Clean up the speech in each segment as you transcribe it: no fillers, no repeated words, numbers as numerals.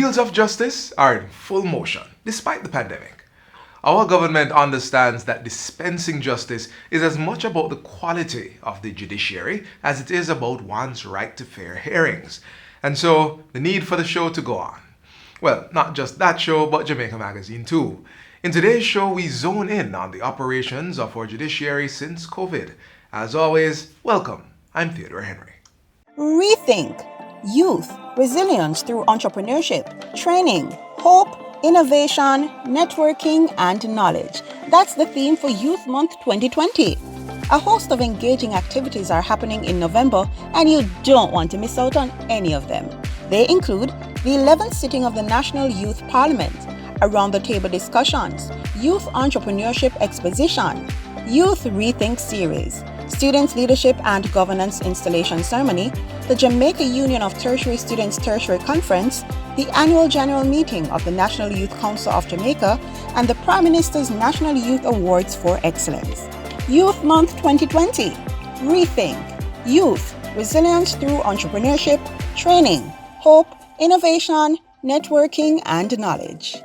wheels of justice are in full motion despite the pandemic. Our government understands that dispensing justice is as much about the quality of the judiciary as it is about one's right to fair hearings. And so, the need for the show to go on. Well, not just that show, but Jamaica Magazine too. In today's show, we zone in on the operations of our judiciary since COVID. As always, welcome. I'm Theodore Henry. Rethink. Youth. Resilience through entrepreneurship. Training. Hope. Innovation, networking, and knowledge. That's the theme for Youth Month 2020. A host of engaging activities are happening in November, and you don't want to miss out on any of them. They include the 11th sitting of the National Youth Parliament, around-the-table discussions, Youth Entrepreneurship Exposition, Youth Rethink Series, Students Leadership and Governance Installation Ceremony, the Jamaica Union of Tertiary Students Tertiary Conference, the Annual General Meeting of the National Youth Council of Jamaica, and the Prime Minister's National Youth Awards for Excellence. Youth Month 2020. Rethink. Youth. Resilience through entrepreneurship, training, hope, innovation, networking, and knowledge.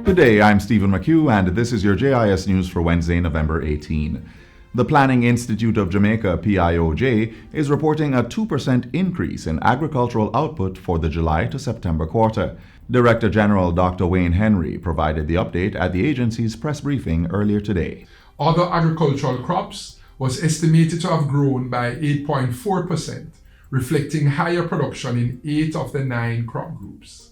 Good day, I'm Stephen McHugh, and this is your JIS News for Wednesday, November 18. The Planning Institute of Jamaica, PIOJ, is reporting a 2% increase in agricultural output for the July to September quarter. Director General Dr. Wayne Henry provided the update at the agency's press briefing earlier today. Other agricultural crops was estimated to have grown by 8.4%, reflecting higher production in 8 of the 9 crop groups.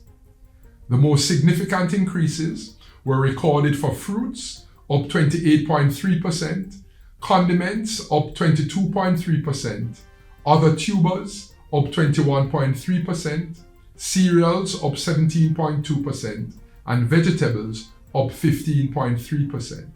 The most significant increases were recorded for fruits, up 28.3%, condiments, up 22.3%, other tubers, up 21.3%, cereals, up 17.2%, and vegetables, up 15.3%.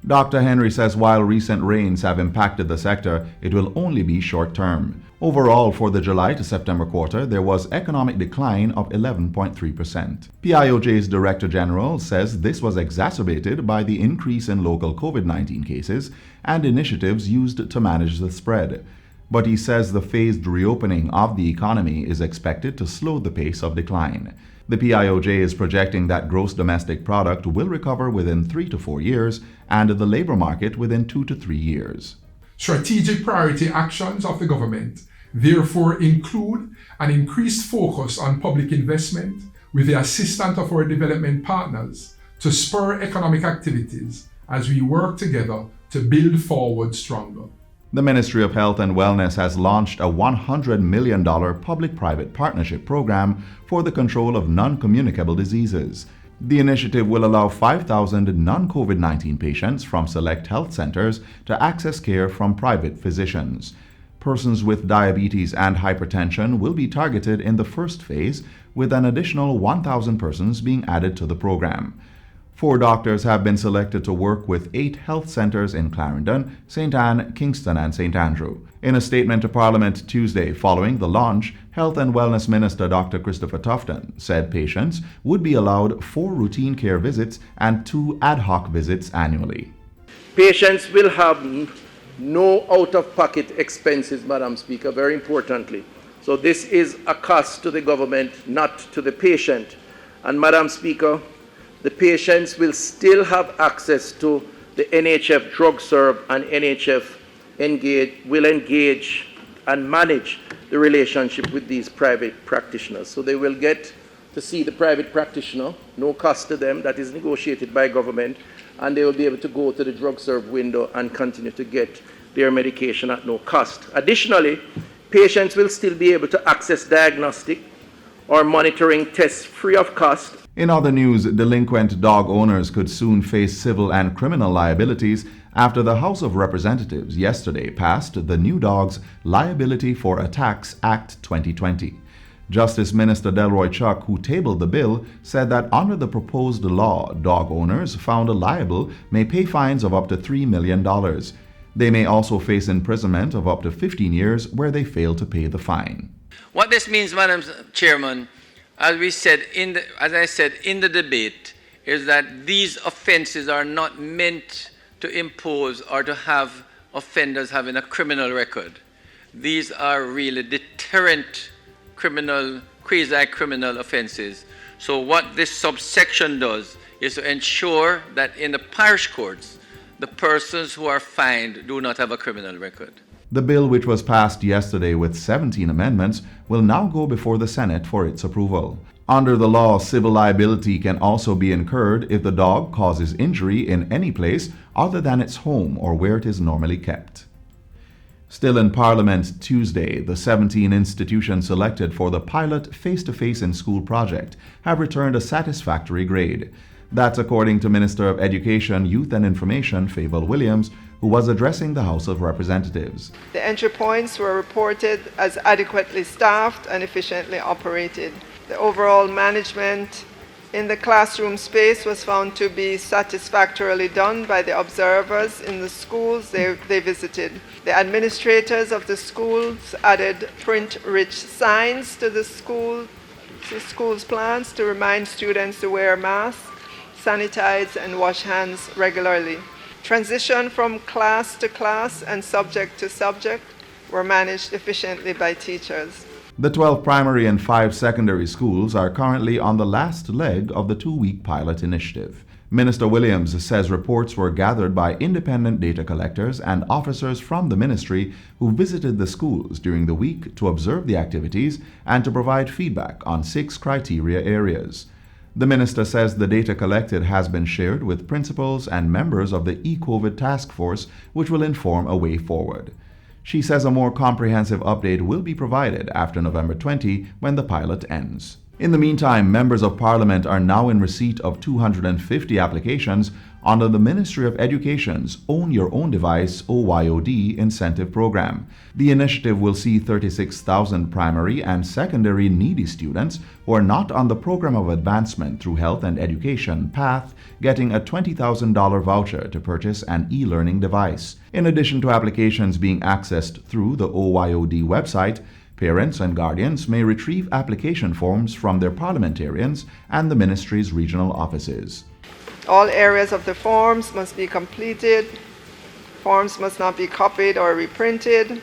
Dr. Henry says while recent rains have impacted the sector, it will only be short-term. Overall, for the July to September quarter, there was economic decline of 11.3%. PIOJ's Director General says this was exacerbated by the increase in local COVID-19 cases and initiatives used to manage the spread. But he says the phased reopening of the economy is expected to slow the pace of decline. The PIOJ is projecting that gross domestic product will recover within 3 to 4 years and the labor market within 2 to 3 years. Strategic priority actions of the government therefore include an increased focus on public investment with the assistance of our development partners to spur economic activities as we work together to build forward stronger. The Ministry of Health and Wellness has launched a $100 million public-private partnership program for the control of non-communicable diseases. The initiative will allow 5,000 non-COVID-19 patients from select health centers to access care from private physicians. Persons with diabetes and hypertension will be targeted in the first phase, with an additional 1,000 persons being added to the program. 4 doctors have been selected to work with 8 health centers in Clarendon, St. Anne, Kingston, and St. Andrew. In a statement to Parliament Tuesday following the launch, Health and Wellness Minister Dr. Christopher Tufton said patients would be allowed 4 routine care visits and 2 ad hoc visits annually. Patients will have no out-of-pocket expenses, Madam Speaker, very importantly. So this is a cost to the government, not to the patient. And Madam Speaker, the patients will still have access to the NHF Drug Serve, and NHF will engage and manage the relationship with these private practitioners. So they will get to see the private practitioner, no cost to them, that is negotiated by government, and they will be able to go to the Drug Serve window and continue to get their medication at no cost. Additionally, patients will still be able to access diagnostic or monitoring tests free of cost. In other news, delinquent dog owners could soon face civil and criminal liabilities after the House of Representatives yesterday passed the New Dogs Liability for Attacks Act 2020. Justice Minister Delroy Chuck, who tabled the bill, said that under the proposed law, dog owners found liable may pay fines of up to $3 million. They may also face imprisonment of up to 15 years where they fail to pay the fine. What this means, Madam Chairman, as I said in the debate, is that these offenses are not meant to impose or to have offenders having a criminal record. These are really deterrent quasi-criminal offenses. So what this subsection does is to ensure that in the parish courts, the persons who are fined do not have a criminal record. The bill, which was passed yesterday with 17 amendments, will now go before the Senate for its approval. Under the law, civil liability can also be incurred if the dog causes injury in any place other than its home or where it is normally kept. Still in Parliament Tuesday, the 17 institutions selected for the pilot Face-to-Face in School project have returned a satisfactory grade. That's according to Minister of Education, Youth and Information, Fable Williams, who was addressing the House of Representatives. The entry points were reported as adequately staffed and efficiently operated. The overall management in the classroom space was found to be satisfactorily done by the observers in the schools they visited. The administrators of the schools added print-rich signs to the school's plans to remind students to wear masks, sanitize, and wash hands regularly. Transition from class to class and subject to subject were managed efficiently by teachers. The 12 primary and 5 secondary schools are currently on the last leg of the 2-week pilot initiative. Minister Williams says reports were gathered by independent data collectors and officers from the ministry who visited the schools during the week to observe the activities and to provide feedback on 6 criteria areas. The minister says the data collected has been shared with principals and members of the e-COVID task force, which will inform a way forward. She says a more comprehensive update will be provided after November 20 when the pilot ends. In the meantime, members of Parliament are now in receipt of 250 applications under the Ministry of Education's Own Your Own Device OYOD incentive program. The initiative will see 36,000 primary and secondary needy students who are not on the Program of Advancement through Health and Education PATH getting a $20,000 voucher to purchase an e-learning device. In addition to applications being accessed through the OYOD website, parents and guardians may retrieve application forms from their parliamentarians and the ministry's regional offices. All areas of the forms must be completed. Forms must not be copied or reprinted.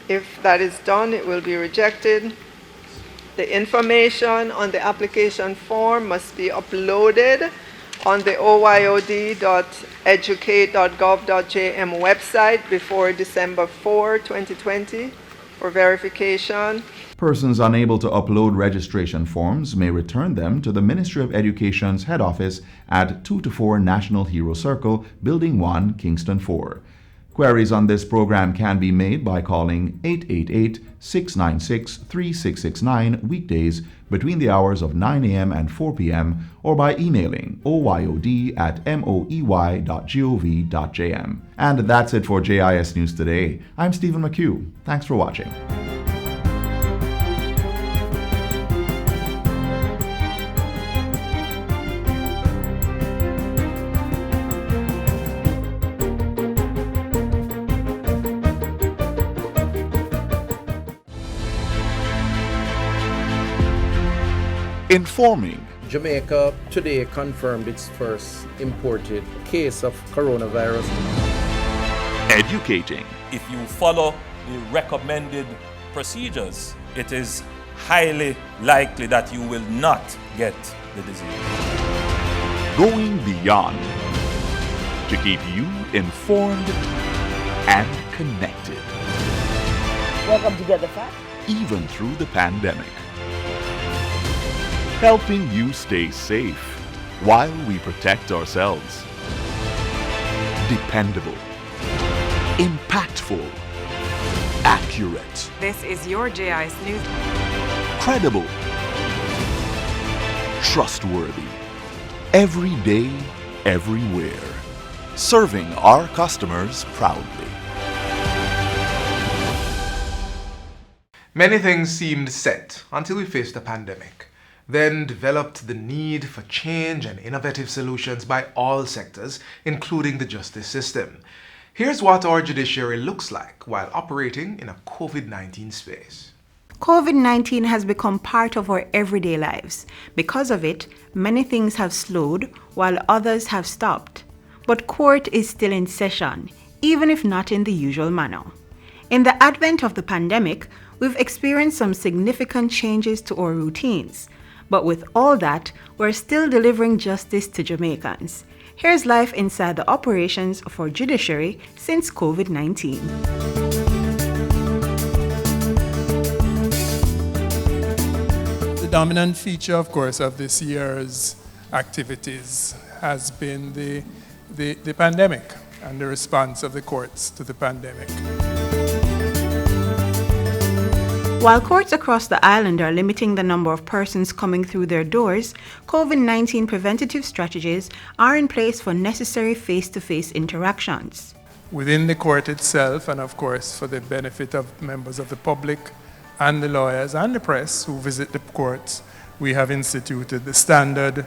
If that is done, it will be rejected. The information on the application form must be uploaded on the oyod.educate.gov.jm website before December 4, 2020 for verification. Persons unable to upload registration forms may return them to the Ministry of Education's head office at 2-4 National Hero Circle, Building 1, Kingston 4. Queries on this program can be made by calling 888-696-3669 weekdays between the hours of 9 a.m. and 4 p.m. or by emailing oyod@moey.gov.jm. And that's it for JIS News Today. I'm Stephen McHugh. Thanks for watching. Informing. Jamaica today confirmed its first imported case of coronavirus. Educating. If you follow the recommended procedures, it is highly likely that you will not get the disease. Going beyond to keep you informed and connected. Welcome to Get the Facts. Even through the pandemic. Helping you stay safe while we protect ourselves. Dependable. Impactful. Accurate. This is your JIS News. Credible. Trustworthy. Every day, everywhere. Serving our customers proudly. Many things seemed set until we faced the pandemic, then developed the need for change and innovative solutions by all sectors, including the justice system. Here's what our judiciary looks like while operating in a COVID-19 space. COVID-19 has become part of our everyday lives. Because of it, many things have slowed while others have stopped. But court is still in session, even if not in the usual manner. In the advent of the pandemic, we've experienced some significant changes to our routines. But with all that, we're still delivering justice to Jamaicans. Here's life inside the operations for Judiciary since COVID-19. The dominant feature, of course, of this year's activities has been the pandemic and the response of the courts to the pandemic. While courts across the island are limiting the number of persons coming through their doors, COVID-19 preventative strategies are in place for necessary face-to-face interactions. Within the court itself, and of course for the benefit of members of the public and the lawyers and the press who visit the courts, we have instituted the standard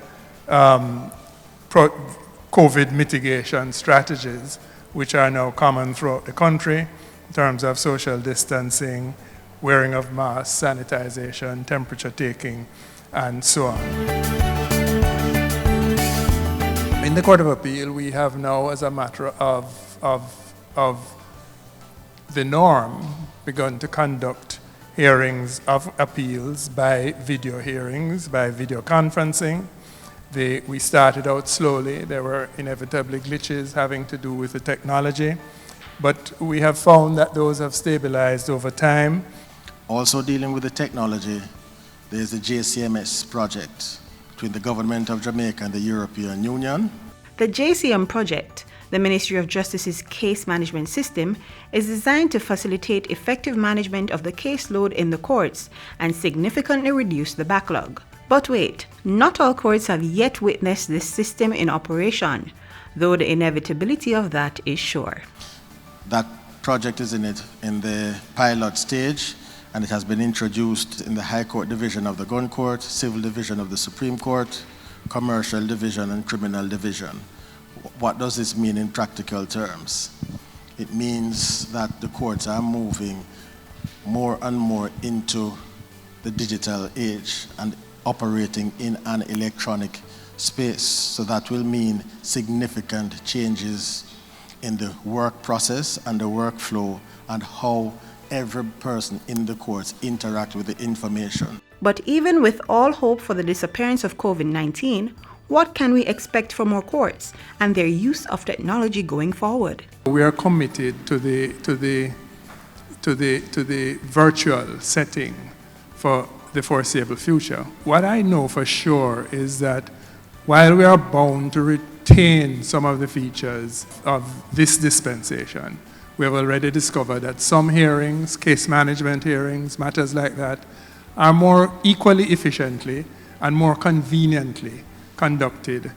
COVID mitigation strategies, which are now common throughout the country in terms of social distancing, wearing of masks, sanitization, temperature taking, and so on. In the Court of Appeal, we have now, as a matter of the norm, begun to conduct hearings of appeals by video hearings, by video conferencing. We started out slowly. There were inevitably glitches having to do with the technology, but we have found that those have stabilized over time. Also dealing with the technology, there's the JCMS project between the Government of Jamaica and the European Union. The JCM project, the Ministry of Justice's case management system, is designed to facilitate effective management of the caseload in the courts and significantly reduce the backlog. But wait, not all courts have yet witnessed this system in operation, though the inevitability of that is sure. That project is in the pilot stage, and it has been introduced in the High Court Division of the Gun Court, Civil Division of the Supreme Court, Commercial Division, and Criminal Division. What does this mean in practical terms? It means that the courts are moving more and more into the digital age and operating in an electronic space. So that will mean significant changes in the work process and the workflow and how every person in the courts interact with the information. But even with all hope for the disappearance of COVID-19, what can we expect from our courts and their use of technology going forward? We are committed to the virtual setting for the foreseeable future. What I know for sure is that while we are bound to retain some of the features of this dispensation, we have already discovered that some hearings, case management hearings, matters like that, are more equally efficiently and more conveniently conducted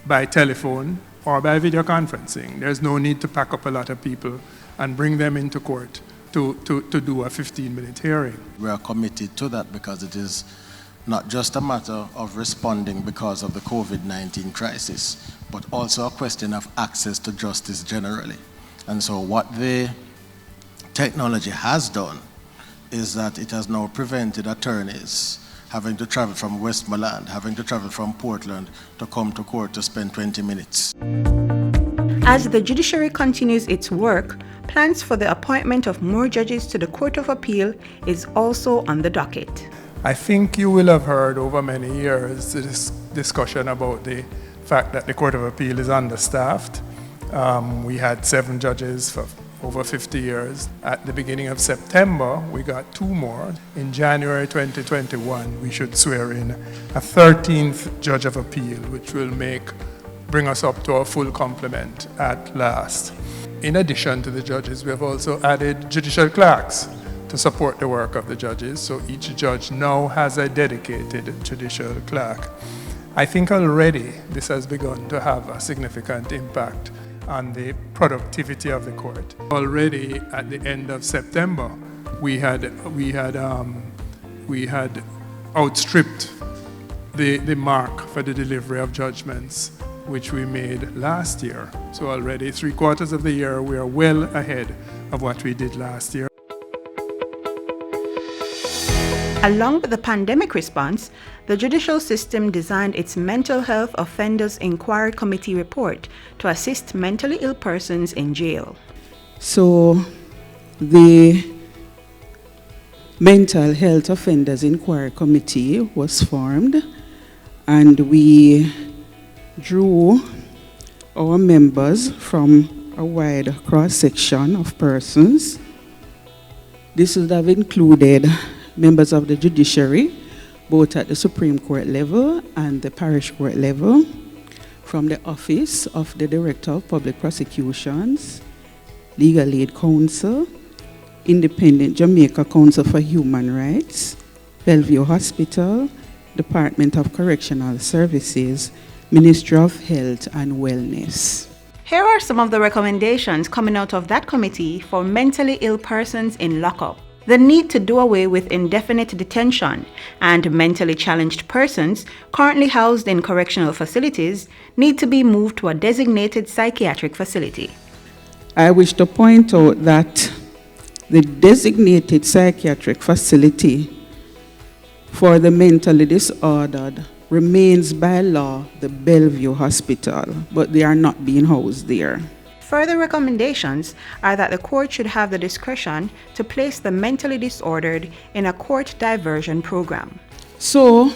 by telephone or by video conferencing. There's no need to pack up a lot of people and bring them into court to do a 15-minute hearing. We are committed to that because it is not just a matter of responding because of the COVID-19 crisis, but also a question of access to justice generally. And so what the technology has done is that it has now prevented attorneys having to travel from Westmoreland, having to travel from Portland to come to court to spend 20 minutes. As the judiciary continues its work, plans for the appointment of more judges to the Court of Appeal is also on the docket. I think you will have heard over many years this discussion about the fact that the Court of Appeal is understaffed. We had 7 judges for over 50 years. At the beginning of September, we got 2 more. In January 2021, we should swear in a 13th judge of appeal, which will bring us up to a full complement at last. In addition to the judges, we have also added judicial clerks to support the work of the judges, so each judge now has a dedicated judicial clerk. I think already this has begun to have a significant impact on the productivity of the court. Already at the end of September, we had outstripped the mark for the delivery of judgments which we made last year. So already 3/4 of the year, we are well ahead of what we did last year. Along with the pandemic response, the judicial system designed its Mental Health Offenders Inquiry Committee report to assist mentally ill persons in jail. So, the Mental Health Offenders Inquiry Committee was formed, and we drew our members from a wide cross-section of persons. This would have included members of the judiciary, both at the Supreme Court level and the parish court level, from the Office of the Director of Public Prosecutions, Legal Aid Council, Independent Jamaica Council for Human Rights, Bellevue Hospital, Department of Correctional Services, Ministry of Health and Wellness. Here are some of the recommendations coming out of that committee for mentally ill persons in lockup. The need to do away with indefinite detention, and mentally challenged persons currently housed in correctional facilities need to be moved to a designated psychiatric facility. I wish to point out that the designated psychiatric facility for the mentally disordered remains by law the Bellevue Hospital, but they are not being housed there. Further recommendations are that the court should have the discretion to place the mentally disordered in a court diversion program. So,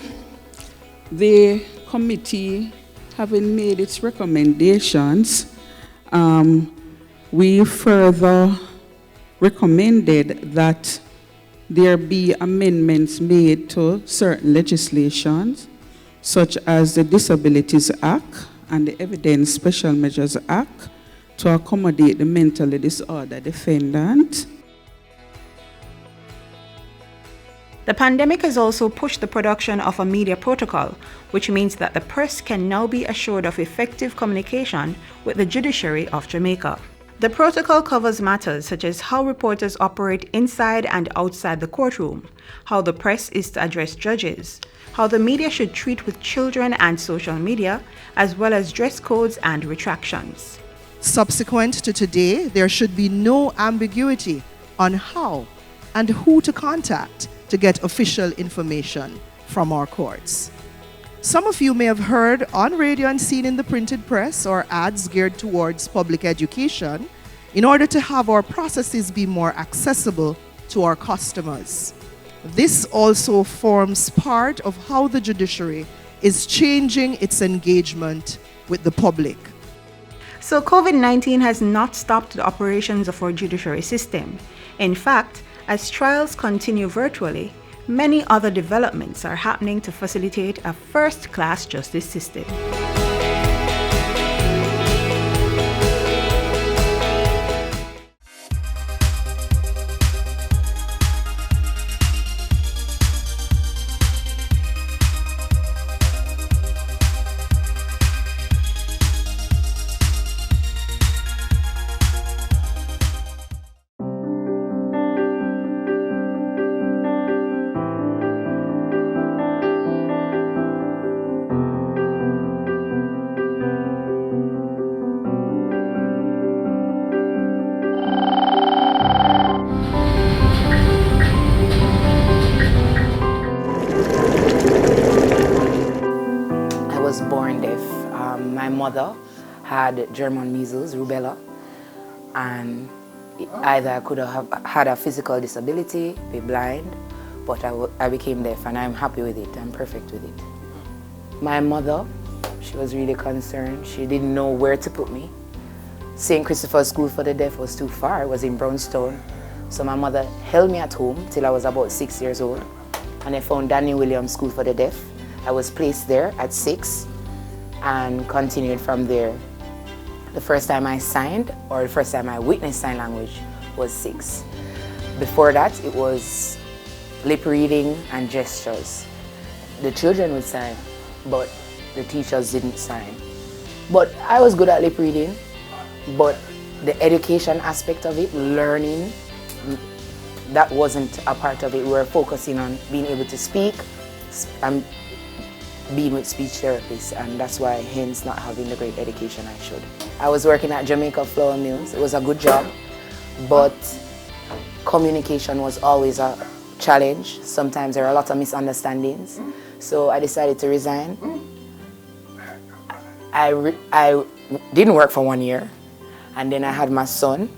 the committee, having made its recommendations, we further recommended that there be amendments made to certain legislations, such as the Disabilities Act and the Evidence Special Measures Act, to accommodate the mentally disordered defendant. The pandemic has also pushed the production of a media protocol, which means that the press can now be assured of effective communication with the judiciary of Jamaica. The protocol covers matters such as how reporters operate inside and outside the courtroom, how the press is to address judges, how the media should treat with children and social media, as well as dress codes and retractions. Subsequent to today, there should be no ambiguity on how and who to contact to get official information from our courts. Some of you may have heard on radio and seen in the printed press or ads geared towards public education in order to have our processes be more accessible to our customers. This also forms part of how the judiciary is changing its engagement with the public. So COVID-19 has not stopped the operations of our judiciary system. In fact, as trials continue virtually, many other developments are happening to facilitate a first-class justice system. My mother had German measles, rubella, and either I could have had a physical disability, be blind, but I became deaf, and I'm happy with it. I'm perfect with it. My mother, she was really concerned. She didn't know where to put me. St. Christopher's School for the Deaf was too far. It was in Brownstown. So my mother held me at home till I was about 6 years old, and I found Danny Williams School for the Deaf. I was placed there at 6 and continued from there. The first time I signed, or the first time I witnessed sign language, was 6. Before that, it was lip reading and gestures. The children would sign, but the teachers didn't sign. But I was good at lip reading, but the education aspect of it, learning, that wasn't a part of it. We were focusing on being able to speak and being with speech therapists, and that's why hence not having the great education I should. I was working at Jamaica Flour Mills. It was a good job, but communication was always a challenge. Sometimes there are a lot of misunderstandings. So I decided to resign. I didn't work for 1 year, and then I had my son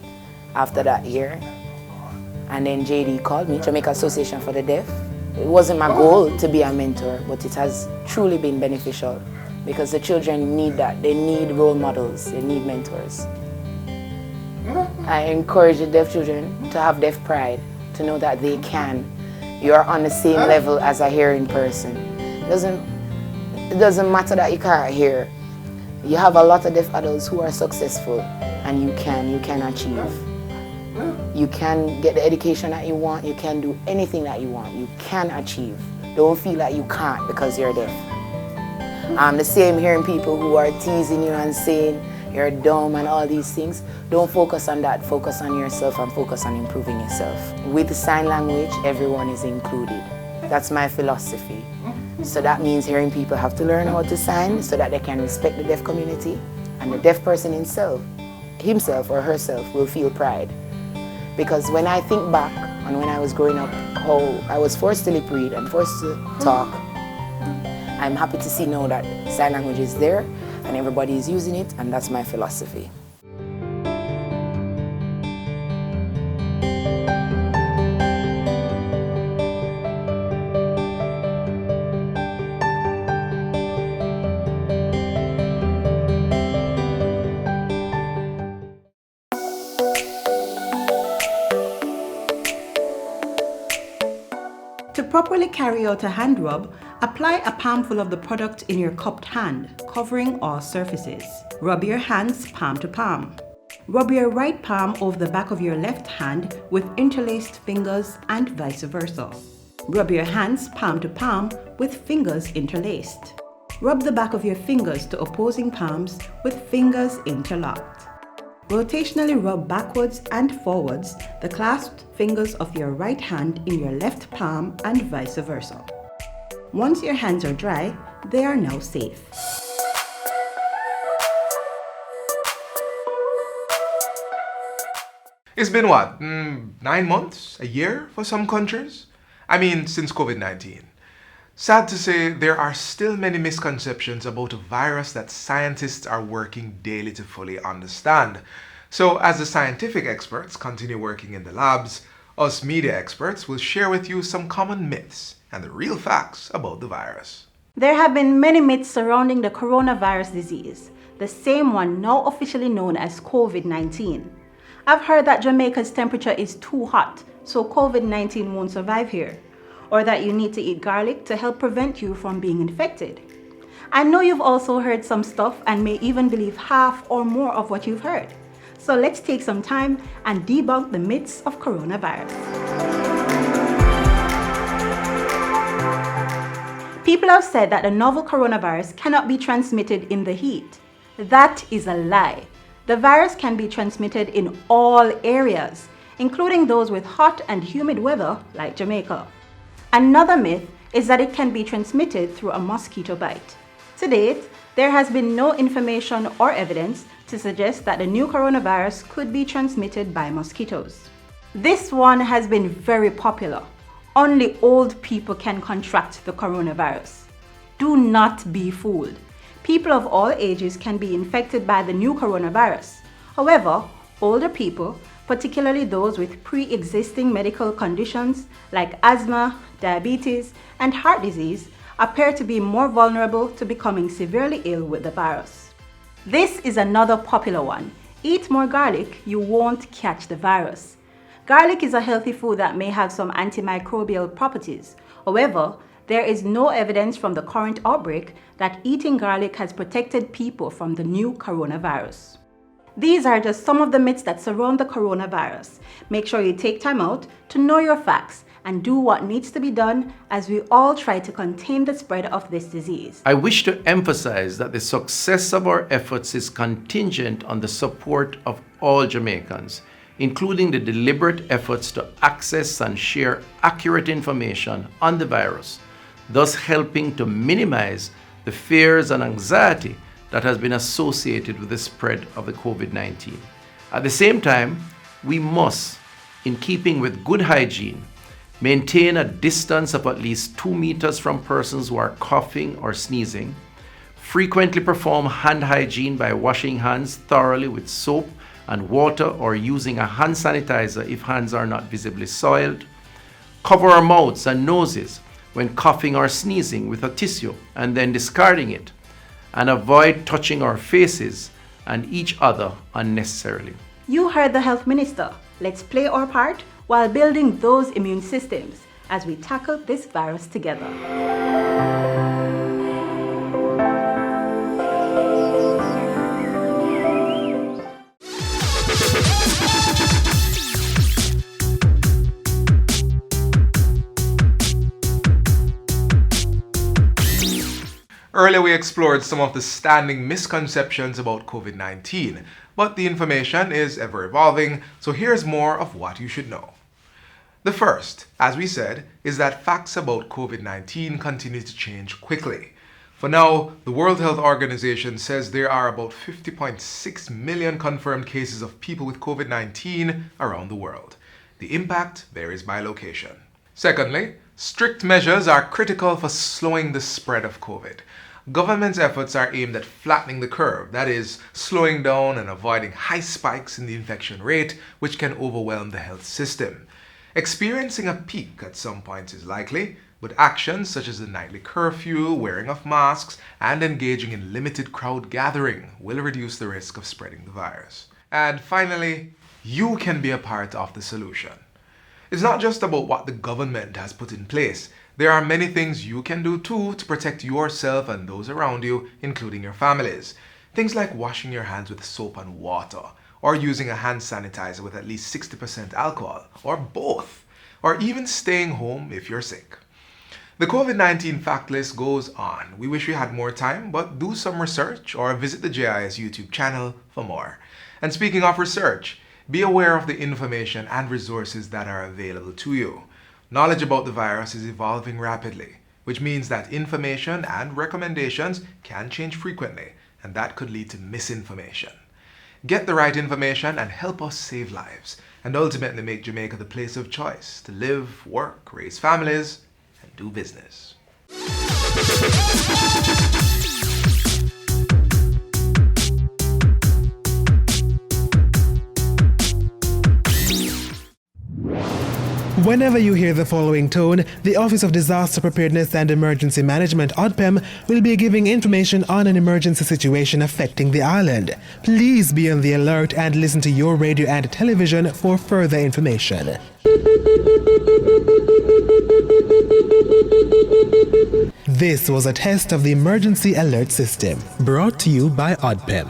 after that year. And then JD called me, Jamaica Association for the Deaf. It wasn't my goal to be a mentor, but it has truly been beneficial because the children need that. They need role models, they need mentors. I encourage the deaf children to have deaf pride, to know that they can. You're on the same level as a hearing person. It doesn't matter that you can't hear. You have a lot of deaf adults who are successful, and you can achieve. You can get the education that you want, you can do anything that you want, you can achieve. Don't feel like you can't because you're deaf. The same hearing people who are teasing you and saying you're dumb and all these things, don't focus on that, focus on yourself and focus on improving yourself. With the sign language, everyone is included. That's my philosophy. So that means hearing people have to learn how to sign so that they can respect the deaf community, and the deaf person himself or herself will feel pride. Because when I think back on when I was growing up, how I was forced to lip read and forced to talk, I'm happy to see now that sign language is there and everybody is using it, and that's my philosophy. To properly carry out a hand rub, apply a palmful of the product in your cupped hand, covering all surfaces. Rub your hands palm to palm. Rub your right palm over the back of your left hand with interlaced fingers and vice versa. Rub your hands palm to palm with fingers interlaced. Rub the back of your fingers to opposing palms with fingers interlocked. Rotationally rub backwards and forwards the clasped fingers of your right hand in your left palm and vice versa. Once your hands are dry, they are now safe. It's been what, 9 months, a year for some countries? I mean, since COVID-19. Sad to say, there are still many misconceptions about a virus that scientists are working daily to fully understand. So as the scientific experts continue working in the labs, us media experts will share with you some common myths and the real facts about the virus. There have been many myths surrounding the coronavirus disease, the same one now officially known as COVID-19. I've heard that Jamaica's temperature is too hot, so COVID-19 won't survive here, or that you need to eat garlic to help prevent you from being infected. I know you've also heard some stuff and may even believe half or more of what you've heard. So let's take some time and debunk the myths of coronavirus. People have said that the novel coronavirus cannot be transmitted in the heat. That is a lie. The virus can be transmitted in all areas, including those with hot and humid weather like Jamaica. Another myth is that it can be transmitted through a mosquito bite. To date, there has been no information or evidence to suggest that the new coronavirus could be transmitted by mosquitoes. This one has been very popular. Only old people can contract the coronavirus. Do not be fooled. People of all ages can be infected by the new coronavirus. However, older people, particularly those with pre-existing medical conditions like asthma, diabetes, and heart disease, appear to be more vulnerable to becoming severely ill with the virus. This is another popular one. Eat more garlic, you won't catch the virus. Garlic is a healthy food that may have some antimicrobial properties. However, there is no evidence from the current outbreak that eating garlic has protected people from the new coronavirus. These are just some of the myths that surround the coronavirus. Make sure you take time out to know your facts and do what needs to be done as we all try to contain the spread of this disease. I wish to emphasize that the success of our efforts is contingent on the support of all Jamaicans, including the deliberate efforts to access and share accurate information on the virus, thus helping to minimize the fears and anxiety that has been associated with the spread of the COVID-19. At the same time, we must, in keeping with good hygiene, Maintain a distance of at least 2 meters from persons who are coughing or sneezing. Frequently perform hand hygiene by washing hands thoroughly with soap and water or using a hand sanitizer if hands are not visibly soiled. Cover our mouths and noses when coughing or sneezing with a tissue and then discarding it. And avoid touching our faces and each other unnecessarily. You heard the Health Minister. Let's play our part while building those immune systems as we tackle this virus together. Earlier we explored some of the standing misconceptions about COVID-19, but the information is ever evolving, so here's more of what you should know. The first, as we said, is that facts about COVID-19 continue to change quickly. For now, the World Health Organization says there are about 50.6 million confirmed cases of people with COVID-19 around the world. The impact varies by location. Secondly, strict measures are critical for slowing the spread of COVID. Government's efforts are aimed at flattening the curve, that is, slowing down and avoiding high spikes in the infection rate, which can overwhelm the health system. Experiencing a peak at some points is likely, but actions such as the nightly curfew, wearing of masks, and engaging in limited crowd gathering will reduce the risk of spreading the virus. And finally, you can be a part of the solution. It's not just about what the government has put in place. There are many things you can do too to protect yourself and those around you, including your families. Things like washing your hands with soap and water, or using a hand sanitizer with at least 60% alcohol, or both, or even staying home if you're sick. The COVID-19 fact list goes on. We wish we had more time, but do some research or visit the JIS YouTube channel for more. And speaking of research, be aware of the information and resources that are available to you. Knowledge about the virus is evolving rapidly, which means that information and recommendations can change frequently, and that could lead to misinformation. Get the right information and help us save lives, and ultimately make Jamaica the place of choice to live, work, raise families, and do business. Whenever you hear the following tone, the Office of Disaster Preparedness and Emergency Management, ODPEM, will be giving information on an emergency situation affecting the island. Please be on the alert and listen to your radio and television for further information. This was a test of the Emergency Alert System, brought to you by ODPEM.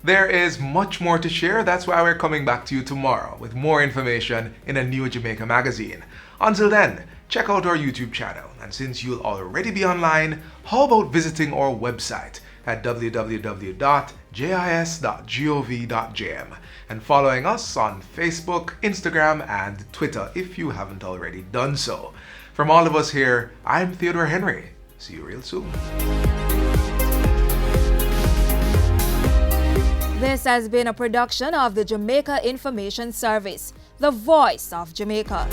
There is much more to share. That's why we're coming back to you tomorrow with more information in a new Jamaica magazine. Until then, check out our YouTube channel. And since you'll already be online, how about visiting our website at www.jis.gov.jm and following us on Facebook, Instagram, and Twitter if you haven't already done so. From all of us here, I'm Theodore Henry. See you real soon. This has been a production of the Jamaica Information Service, the voice of Jamaica.